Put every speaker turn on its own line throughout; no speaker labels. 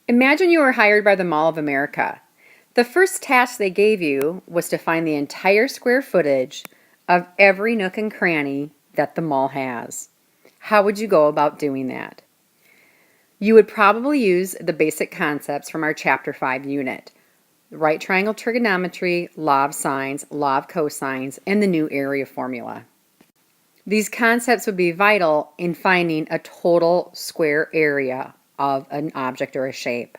Imagine you were hired by the Mall of America. The first task they gave you was to find the entire square footage of every nook and cranny that the mall has. How would you go about doing that? You would probably use the basic concepts from our Chapter 5 unit: right triangle trigonometry, law of sines, law of cosines, and the new area formula. These concepts would be vital in finding a total square area of an object or a shape.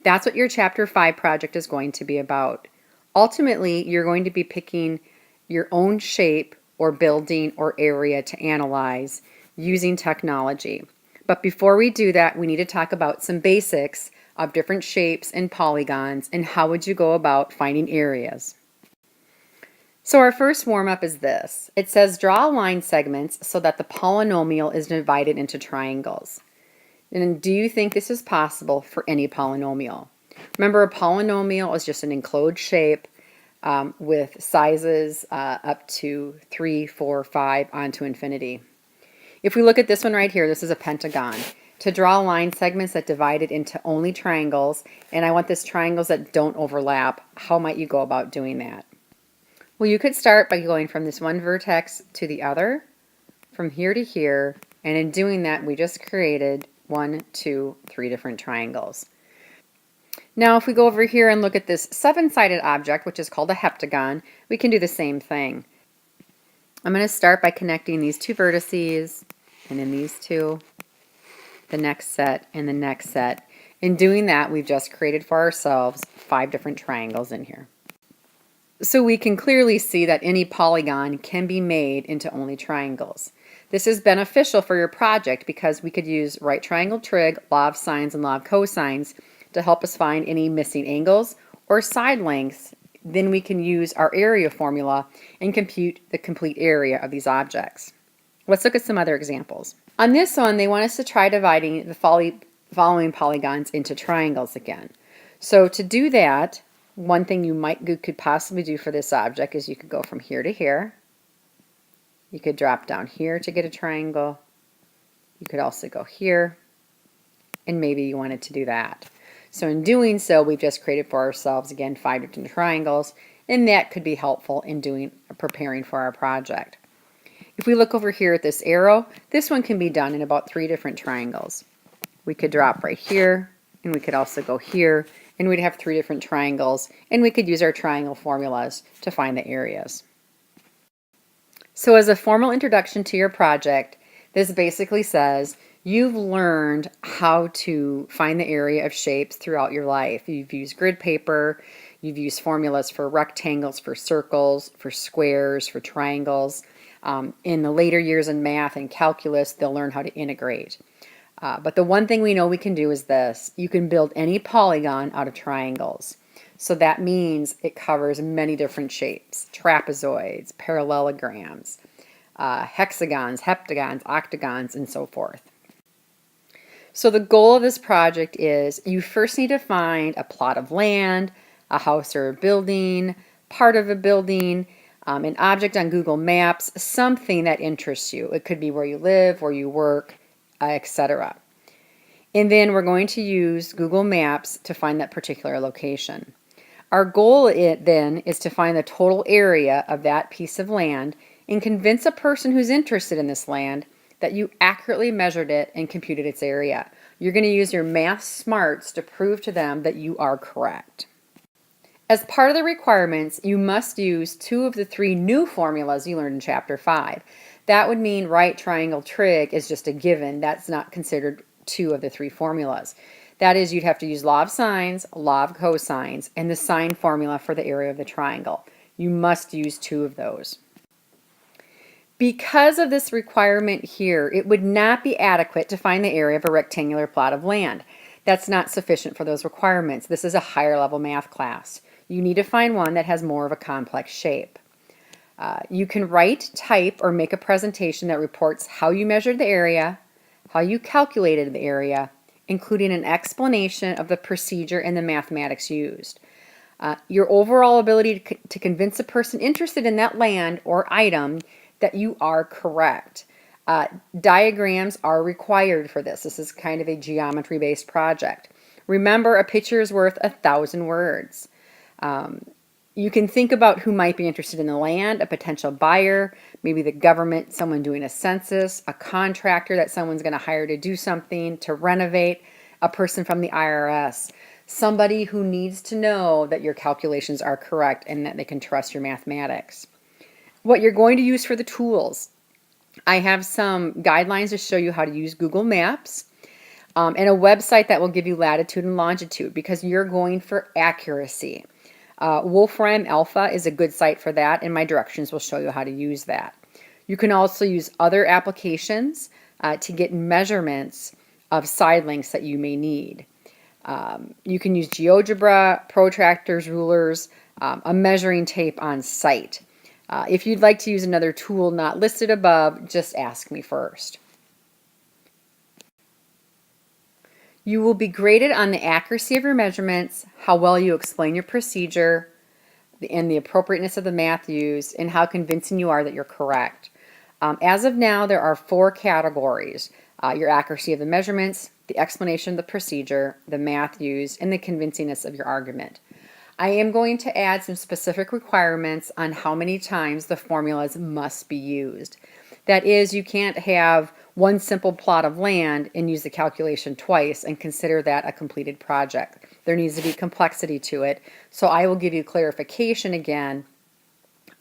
That's what your Chapter 5 project is going to be about. Ultimately, you're going to be picking your own shape or building or area to analyze using technology. But before we do that, we need to talk about some basics of different shapes and polygons and how would you go about finding areas. So our first warm-up is this. It says draw line segments so that the polynomial is divided into triangles. And do you think this is possible for any polynomial? Remember, a polynomial is just an enclosed shape with sizes up to 3, 4, 5 on to infinity. If we look at this one right here, this is a pentagon. To draw line segments that divide it into only triangles, and I want this triangles that don't overlap, how might you go about doing that? Well, you could start by going from this one vertex to the other, from here to here, and in doing that, we just created 1, 2, 3 different triangles. Now, if we go over here and look at this 7-sided object, which is called a heptagon, we can do the same thing. I'm going to start by connecting these two vertices, and then these two, the next set, and the next set. In doing that, we've just created for ourselves 5 different triangles in here. So we can clearly see that any polygon can be made into only triangles. This is beneficial for your project because we could use right triangle trig, law of sines, and law of cosines to help us find any missing angles or side lengths. Then we can use our area formula and compute the complete area of these objects. Let's look at some other examples. On this one, they want us to try dividing the following polygons into triangles again. So to do that, one thing you could possibly do for this object is you could go from here to here. You could drop down here to get a triangle. You could also go here, and maybe you wanted to do that. So in doing so, we've just created for ourselves, again, 5 different triangles, and that could be helpful in preparing for our project. If we look over here at this arrow, this one can be done in about 3 different triangles. We could drop right here, and we could also go here, and we'd have 3 different triangles, and we could use our triangle formulas to find the areas. So as a formal introduction to your project, this basically says you've learned how to find the area of shapes throughout your life. You've used grid paper, you've used formulas for rectangles, for circles, for squares, for triangles. In the later years in math and calculus, they'll learn how to integrate. But the one thing we know we can do is this. You can build any polygon out of triangles. So that means it covers many different shapes: trapezoids, parallelograms, hexagons, heptagons, octagons, and so forth. So the goal of this project is you first need to find a plot of land, a house or a building, part of a building, an object on Google Maps, something that interests you. It could be where you live, where you work, etc. And then we're going to use Google Maps to find that particular location. Our goal then is to find the total area of that piece of land and convince a person who's interested in this land that you accurately measured it and computed its area. You're going to use your math smarts to prove to them that you are correct. As part of the requirements, you must use 2 of the 3 new formulas you learned in Chapter 5. That would mean right triangle trig is just a given. That's not considered 2 of the 3 formulas. That is, you'd have to use law of sines, law of cosines, and the sine formula for the area of the triangle. You must use 2 of those. Because of this requirement here, it would not be adequate to find the area of a rectangular plot of land. That's not sufficient for those requirements. This is a higher level math class. You need to find one that has more of a complex shape. You can write, type, or make a presentation that reports how you measured the area, how you calculated the area, including an explanation of the procedure and the mathematics used. Your overall ability to convince a person interested in that land or item that you are correct. Diagrams are required for this. This is kind of a geometry-based project. Remember, a picture is worth 1,000 words. You can think about who might be interested in the land, a potential buyer, maybe the government, someone doing a census, a contractor that someone's going to hire to do something, to renovate, a person from the IRS, somebody who needs to know that your calculations are correct and that they can trust your mathematics. What you're going to use for the tools. I have some guidelines to show you how to use Google Maps and a website that will give you latitude and longitude because you're going for accuracy. Wolfram Alpha is a good site for that, and my directions will show you how to use that. You can also use other applications to get measurements of side lengths that you may need. You can use GeoGebra, protractors, rulers, a measuring tape on site. If you'd like to use another tool not listed above, just ask me first. You will be graded on the accuracy of your measurements, how well you explain your procedure, and the appropriateness of the math used, and how convincing you are that you're correct. As of now, there are 4 categories. Your accuracy of the measurements, the explanation of the procedure, the math used, and the convincingness of your argument. I am going to add some specific requirements on how many times the formulas must be used. That is, you can't have one simple plot of land and use the calculation twice and consider that a completed project. There needs to be complexity to it. So I will give you clarification again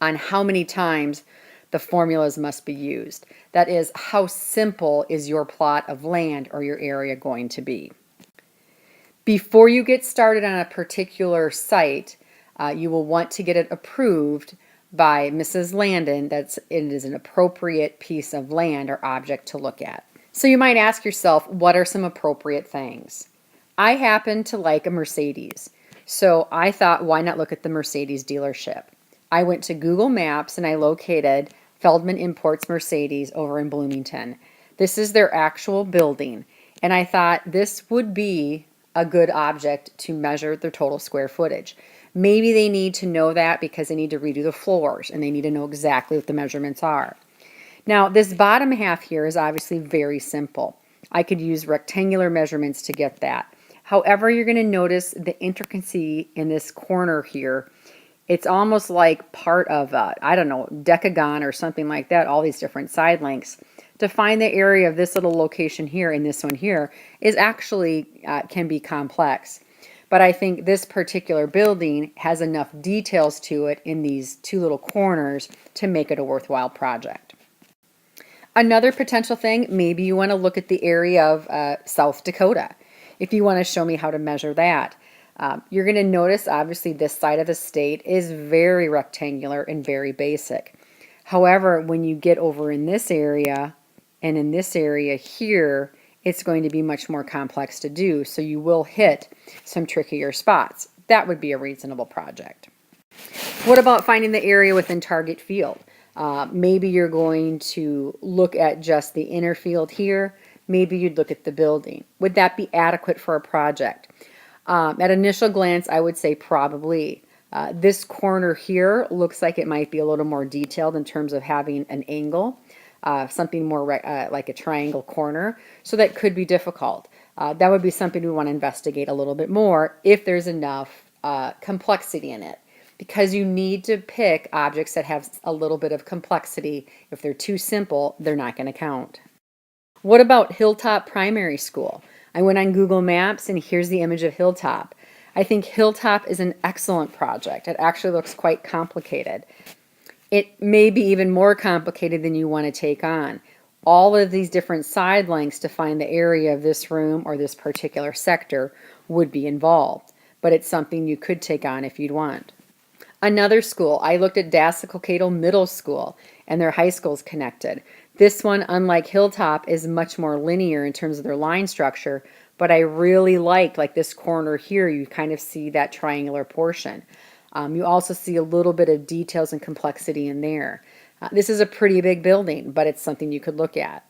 on how many times the formulas must be used. That is, how simple is your plot of land or your area going to be. Before you get started on a particular site, you will want to get it approved by Mrs. Landon that it is an appropriate piece of land or object to look at. So you might ask yourself, what are some appropriate things? I happen to like a Mercedes, so I thought, why not look at the Mercedes dealership? I went to Google Maps and I located Feldman Imports Mercedes over in Bloomington. This is their actual building, and I thought this would be a good object to measure their total square footage. Maybe they need to know that because they need to redo the floors and they need to know exactly what the measurements are. Now, this bottom half here is obviously very simple. I could use rectangular measurements to get that. However, you're going to notice the intricacy in this corner here. It's almost like part of I don't know, Decagon or something like that, all these different side lengths. To find the area of this little location here and this one here is actually can be complex. But I think this particular building has enough details to it in these 2 little corners to make it a worthwhile project. Another potential thing, maybe you want to look at the area of South Dakota. If you want to show me how to measure that. You're going to notice obviously this side of the state is very rectangular and very basic. However, when you get over in this area and in this area here, it's going to be much more complex to do, so you will hit some trickier spots. That would be a reasonable project. What about finding the area within target field? Maybe you're going to look at just the inner field here. Maybe you'd look at the building. Would that be adequate for a project? At initial glance, I would say probably. This corner here looks like it might be a little more detailed in terms of having an angle. Something more like a triangle corner, so that could be difficult. That would be something we want to investigate a little bit more if there's enough complexity in it, because you need to pick objects that have a little bit of complexity. If they're too simple, they're not going to count. What about Hilltop Primary School? I went on Google Maps and here's the image of Hilltop. I think Hilltop is an excellent project. It actually looks quite complicated. It may be even more complicated than you want to take on. All of these different side lengths to find the area of this room or this particular sector would be involved, but it's something you could take on if you'd want. Another school, I looked at Dassel Middle School, and their high school's connected. This one, unlike Hilltop, is much more linear in terms of their line structure, but I really like this corner here, you kind of see that triangular portion. You also see a little bit of details and complexity in there. This is a pretty big building, but it's something you could look at.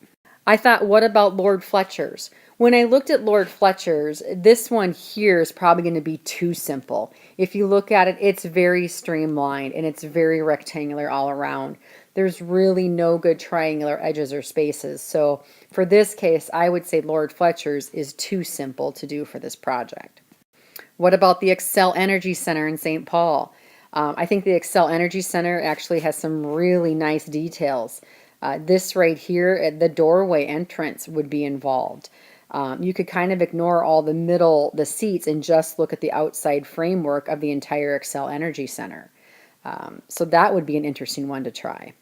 I thought, what about Lord Fletcher's? When I looked at Lord Fletcher's, this one here is probably going to be too simple. If you look at it, it's very streamlined and it's very rectangular all around. there's really no good triangular edges or spaces. So for this case, I would say Lord Fletcher's is too simple to do for this project. What about the Xcel Energy Center in St. Paul? I think the Xcel Energy Center actually has some really nice details. This right here, the doorway entrance would be involved. You could kind of ignore all the seats and just look at the outside framework of the entire Xcel Energy Center. So that would be an interesting one to try.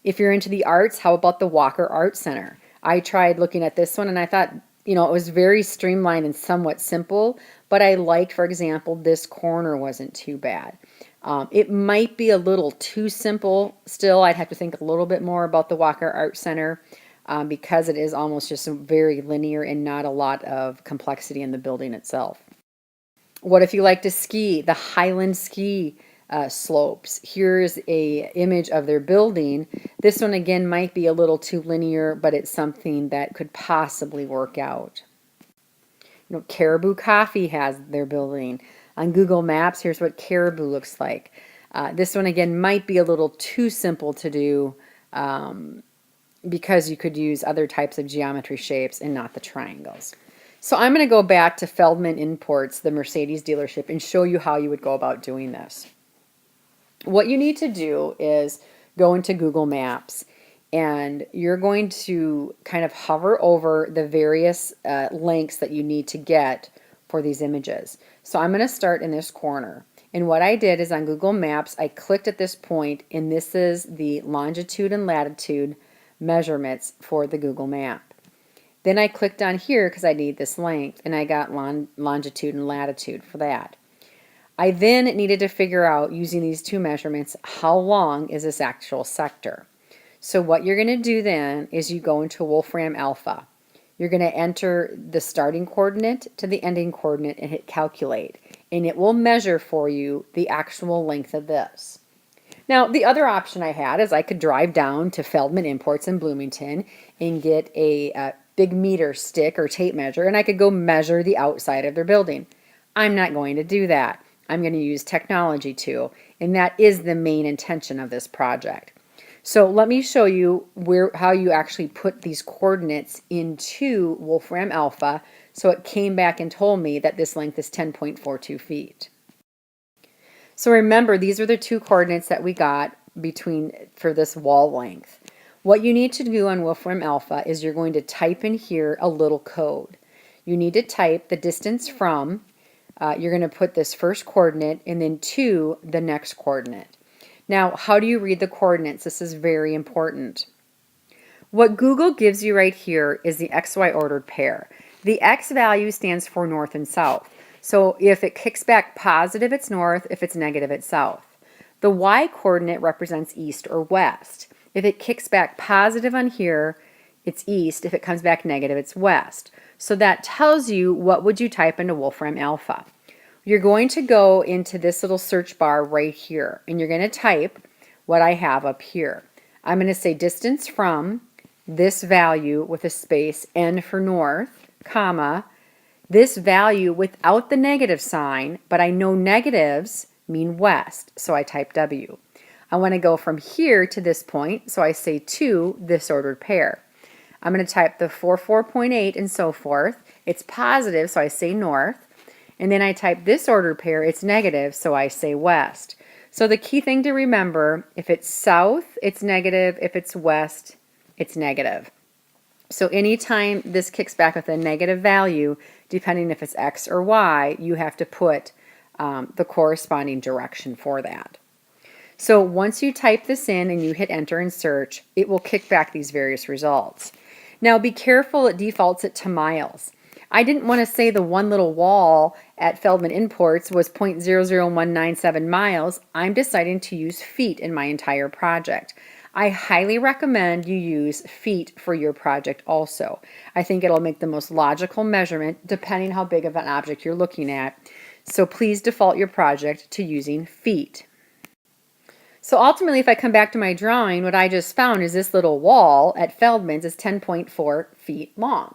If you're into the arts, how about the Walker Art Center? I tried looking at this one and I thought, it was very streamlined and somewhat simple, but I liked, for example, this corner wasn't too bad. It might be a little too simple still. I'd have to think a little bit more about the Walker Art Center because it is almost just very linear and not a lot of complexity in the building itself. What if you like to ski? The Highland Ski Slopes. Here's a image of their building. This one again might be a little too linear, but it's something that could possibly work out. Caribou Coffee has their building. On Google Maps, here's what Caribou looks like. This one again might be a little too simple to do because you could use other types of geometry shapes and not the triangles. So I'm going to go back to Feldman Imports, the Mercedes dealership, and show you how you would go about doing this. What you need to do is go into Google Maps and you're going to kind of hover over the various links that you need to get for these images. So I'm going to start in this corner. And what I did is on Google Maps, I clicked at this point, and this is the longitude and latitude measurements for the Google map. Then I clicked on here because I need this length, and I got longitude and latitude for that. I then needed to figure out, using these two measurements, how long is this actual sector. So what you're going to do then is you go into Wolfram Alpha. You're going to enter the starting coordinate to the ending coordinate and hit calculate. And it will measure for you the actual length of this. Now, the other option I had is I could drive down to Feldman Imports in Bloomington and get a big meter stick or tape measure, and I could go measure the outside of their building. I'm not going to do that. I'm going to use technology too, and that is the main intention of this project. So let me show you how you actually put these coordinates into Wolfram Alpha. So it came back and told me that this length is 10.42 feet. So remember, these are the two coordinates that we got for this wall length. What you need to do on Wolfram Alpha is you're going to type in here a little code. You need to type the distance from, you're going to put this first coordinate and then to the next coordinate. Now, how do you read the coordinates? This is very important. What Google gives you right here is the XY ordered pair. The X value stands for north and south. So if it kicks back positive, it's north. If it's negative, it's south. The Y coordinate represents east or west. If it kicks back positive on here, it's east. If it comes back negative, it's west. So that tells you what would you type into Wolfram Alpha. You're going to go into this little search bar right here, and you're going to type what I have up here. I'm going to say distance from this value with a space, N for north, comma, this value without the negative sign, but I know negatives mean west, so I type W. I want to go from here to this point, so I say to this ordered pair. I'm going to type the 4.8 and so forth. It's positive, so I say north. And then I type this ordered pair, it's negative, so I say west. So the key thing to remember, if it's south, it's negative. If it's west, it's negative. So anytime this kicks back with a negative value, depending if it's X or Y, you have to put the corresponding direction for that. So once you type this in and you hit enter and search, it will kick back these various results. Now be careful, it defaults it to miles. I didn't want to say the one little wall at Feldman Imports was 0.00197 miles. I'm deciding to use feet in my entire project. I highly recommend you use feet for your project also. I think it'll make the most logical measurement depending how big of an object you're looking at. So please default your project to using feet. So ultimately, if I come back to my drawing, what I just found is this little wall at Feldman's is 10.4 feet long.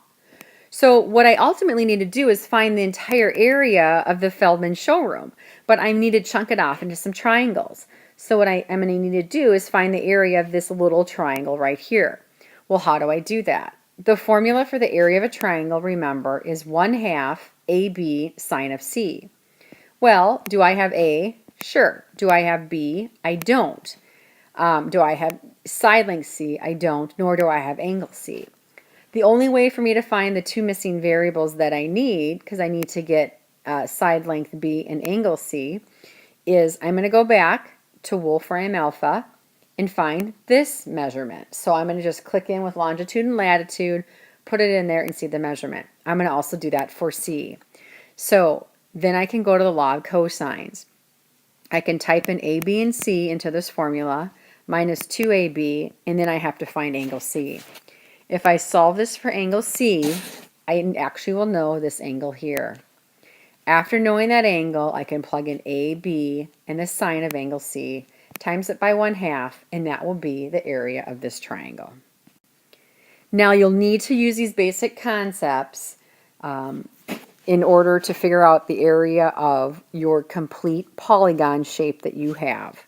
So what I ultimately need to do is find the entire area of the Feldman showroom, but I need to chunk it off into some triangles. So what I'm going to need to do is find the area of this little triangle right here. Well, how do I do that? The formula for the area of a triangle, remember, is 1/2 AB sine of C. Well, do I have A? Sure. Do I have B? I don't. Do I have side length C? I don't, nor do I have angle C. The only way for me to find the two missing variables that I need, because I need to get side length B and angle C, is I'm going to go back to Wolfram Alpha and find this measurement. So I'm going to just click in with longitude and latitude, put it in there and see the measurement. I'm going to also do that for C. So then I can go to the law of cosines. I can type in A, B, and C into this formula, minus 2AB, and then I have to find angle C. If I solve this for angle C, I actually will know this angle here. After knowing that angle, I can plug in AB and the sine of angle C, times it by 1/2, and that will be the area of this triangle. Now you'll need to use these basic concepts in order to figure out the area of your complete polygon shape that you have.